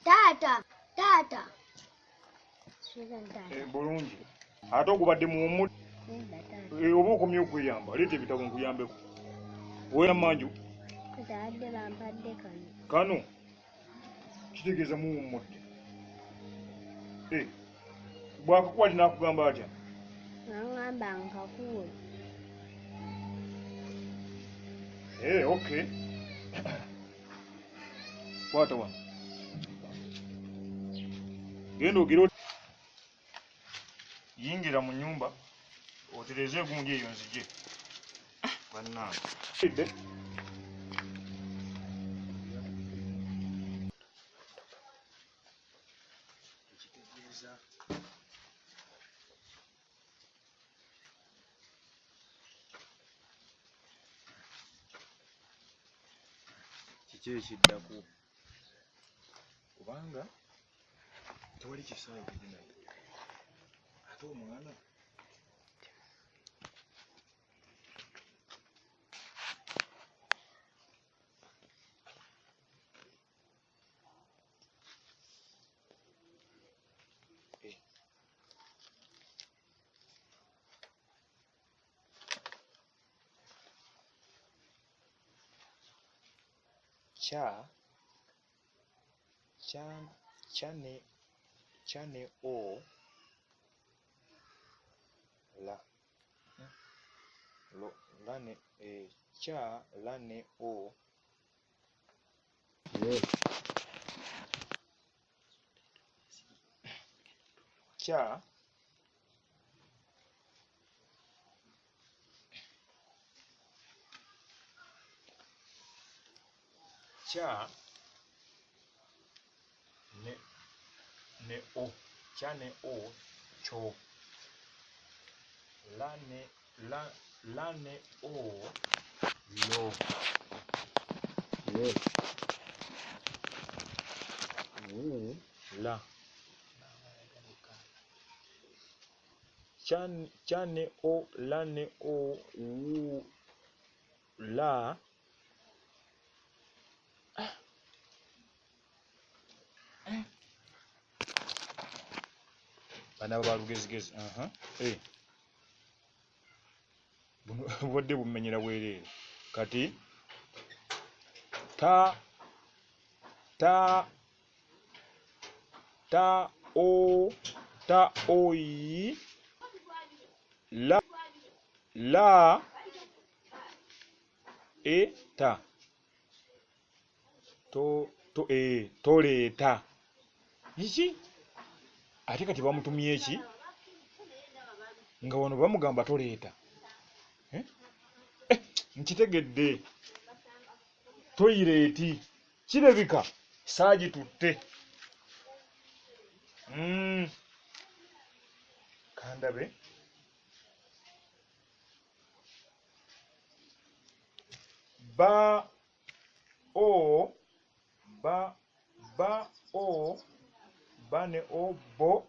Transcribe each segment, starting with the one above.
Taata. Bulungi. Ate ogubadde mu mudde. Oba okomye okweyamba, leeta ebitabo nkuyambeko. Oweera manju? Kazadde bampadde kano. Kano? Kitegeeza muwummudde. Bw'akakwati n'akugamba atya? N'angamba nkakuwe. Okay. Kwata wano. Genda ogire yingira mu nnyumba otereze egundi eyo nzije. Bannange. Kiki ekiddako kubanga tewali kisaawe kuginayo ate omwana cha ne o la ne cha la ne o cha ne o cha ne o cho la ne o lo la cha ne o la ne o wu la bana balugezigezi buno bwadde bumenyera bwereere kati ta o yi la ta toleeta iki ate kati bamutumye eki nga wano bamugamba toleeta nkitegedde toyireeti kirabika saagitutte kandabe ba o ba ne o bo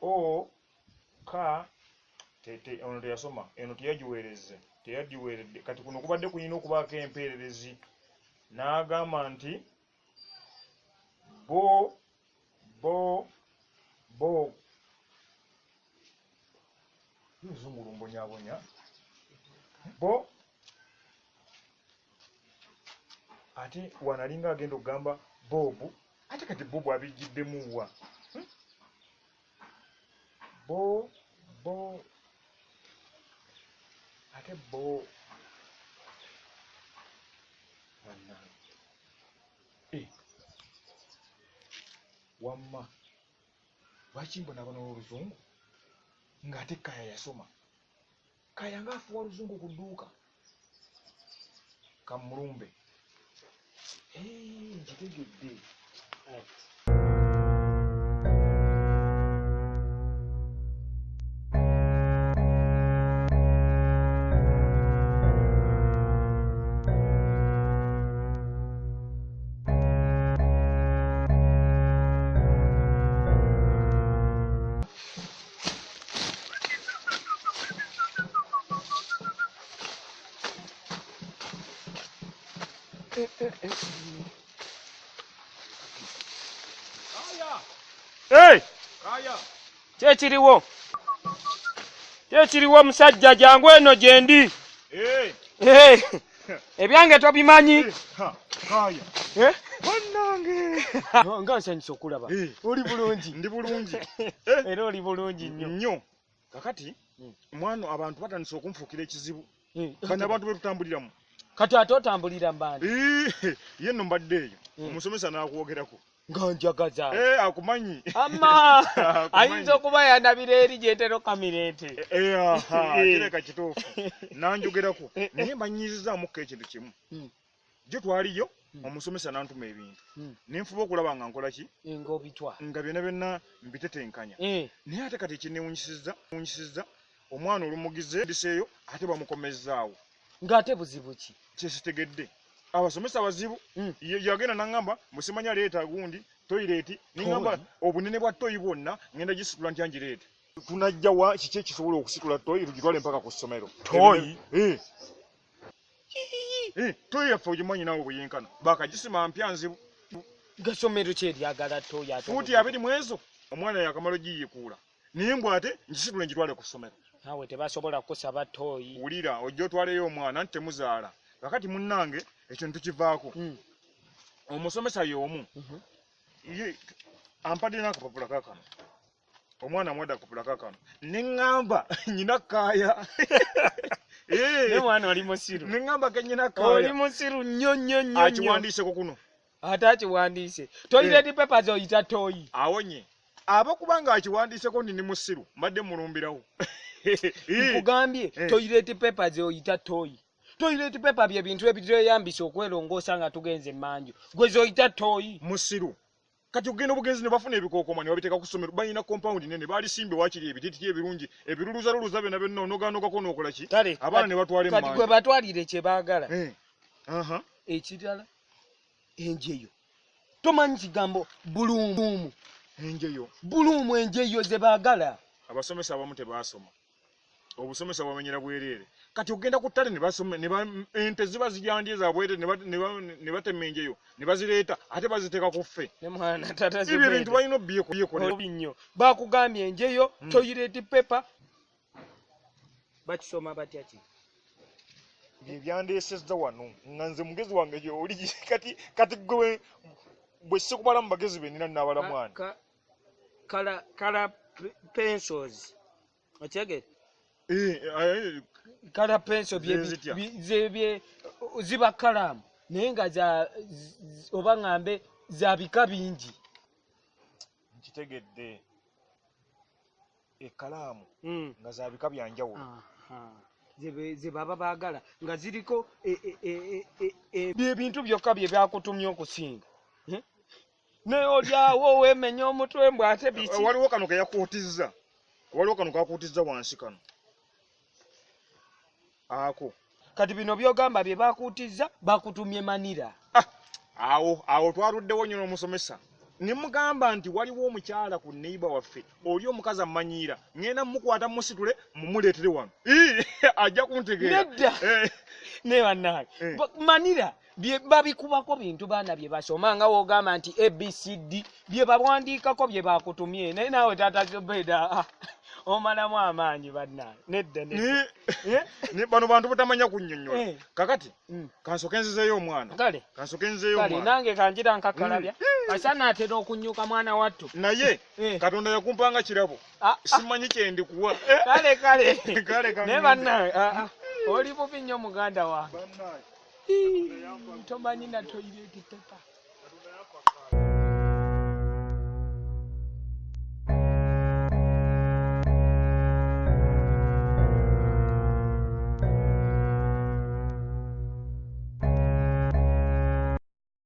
o ka tete ono teyasoma eno teyagiweeredde kati kuno kubadde kuyina okubaako empeererezi n'agamba nti bo nzungulu mbonyabonya bo ate wanalinga agenda okugamba bobu ate kati bobu abijjiddemu wa bo ate bo wamma lwaki mbonabona oluzungu ng'ate kaya yasoma kaya ng'afuwa oluzungu ku dduuka kamulumbe nkitegedde Hey! Kaya. Kyekiriwo musajja jangu eno gye ndi. Ebyange tobimanyi. Kaya. Bannange. Nga nsanyusa okulaba. Oli bulungi. Ndi bulungi. Era oli bulungi nnyo. Kakati mwano abantu batandise okunfuukira ekizibu. Bano abantu betutambuliramu. Kati ate otambulira mbandi. Ye nno mbadde eyo. Omusomesa n'akwogerako. Nga njagaza. Akumanyi. Amma. Ayinza okuba yanabira eri gyetero kamirete. Kireka kituufu. Nanjogerako. Naye mbanyizizaamuko ekintu kimu. Gye twaliyo omusomesa n'antuma ebintu. Nenfuba okulaba nga nkola ki? Ng'obitwa. Nga byonna byonna mbitetenkanya. Naye ate kati ekinneewunyisizza omwana olumugize ndiseeyo ate bamukomezzaawo. Ng'ate buzibu ki? Kyesitegedde. Abasomesa bazibu. Yagenda n'angamba musimanya leeta gundi toilet n'angamba obunene bwa toyi bwonna ngenda gisitula ntya ngireete. Tunajja wa kiki ekisobola okusitula toyi tugitwale mpaka ku ssomero. Toyi? Toyi yaffe ogimanyi naawe bweyenkana. Bakagisima mpya nzibu. Gasomero ki eryagala toyi ate? Fuuti 20 mu ezo omwana yakamala giyikuula. Naye mbw ate ngisitule ngitwale ku ssomero. Naawe tebasobola kusaba toyi. Wulira ojja otwaleyo omwana nti temuzaala. Kakati munnange ekyo ntukivaako. Omusomesa y'omu. Ampadde n'akapapula kaakano. Omwana amwadde akapapula kaakano. Ne ŋŋamba nnyina Kaaya. Ne mwana oli musiru. Ne ŋŋamba ke nnyina Kaaya. Oli musiru nnyo. Akiwandiiseko kuno. Ate akiwandiise. Toilet papers oyita toyi. Awonye. Abakuba nga akiwandiiseko ndi musiru mbadde mulumbirawo. Nkugambye toilet papers oyita toyi. Toilet paper bye bintu ebitweyambisa okwerongoosa nga tugenze manju. Gwe zoyita toyi. Musiru. Kati ogenda obugenzi ne bafuna ebikookoma ne babiteeka ku ssomero. Balina compound nene baalisimbe wakiri ebitititi ebirungi. Ebiruluza byonna byonna onogaanogako n'okola ki? Abaana ne batwala emmanju. Kati gwe batwalire kye baagala. Ekirala enjeyo. Tomanyi kigambo buluumu. Enjeyo. Buluumu enjeyo ze baagala. Abasomesa abamu tebaasoma. Obusomesa bwamenyera bwereere. Kati ogenda ku ttale ne basoma ente ziba zijandye za bwere ne batema enjeyo ne bazireeta ate baziteeka ku ffe. Ne mwana tata zibwe. Ebyo bintu balina byekolera. Nnyo. Baakugambye enjeyo toilet paper. Bakisoma batya ki? Bye byandeesezza wano nga nze mugezi wange gy'oli kati gwe bwe sikumala mu bagezi be nina n'abala mwana. Kala pencils. Okyegere? Kala pencil bye ziba kalamu naye nga oba ngambe za bika bingi. Nkitegedde. Ekkalaamu nga za bika bya njawulo. Ze baba baagala nga ziriko ebintu byokka bye byakutumya okusinga. Naye olyawo weemenya omutwe mbw ate biki? Waliwo kano ke yakuutizza. Waliwo kano kakuutizza wansi kano. Ako. Kati bino byogamba bye bakuutizza bakutumye manira. Awo twaluddewo nnyo n'omusomesa. Ne mugamba nti waliwo omukyala ku neighbor waffe. Oli omukazi amanyiira. Ngenda mukwata musitule mumuleetere wano. Ajja kuntegeera. Nedda. Ne bannange. Manira bye babikubako bintu baana bye basoma nga woogamba nti ABCD bye bawandiikako bye bakutumye. Naye naawe taata Zobeda. Omalamu amaanyi bannange. Nedda. Ne bano bantu batamanya kunnyonnyola. Kakati kansoke nzizeeyo omwana. Kale nange kanjira nkakalabya. Asana atera okunyuka mwana wattu. Naye Katonda yakumpanga kirabo. Simanyi kye ndikuwa. Kale. Ne bannange. Oli bubi nnyo muganda wange. Tomanyi na toilet paper.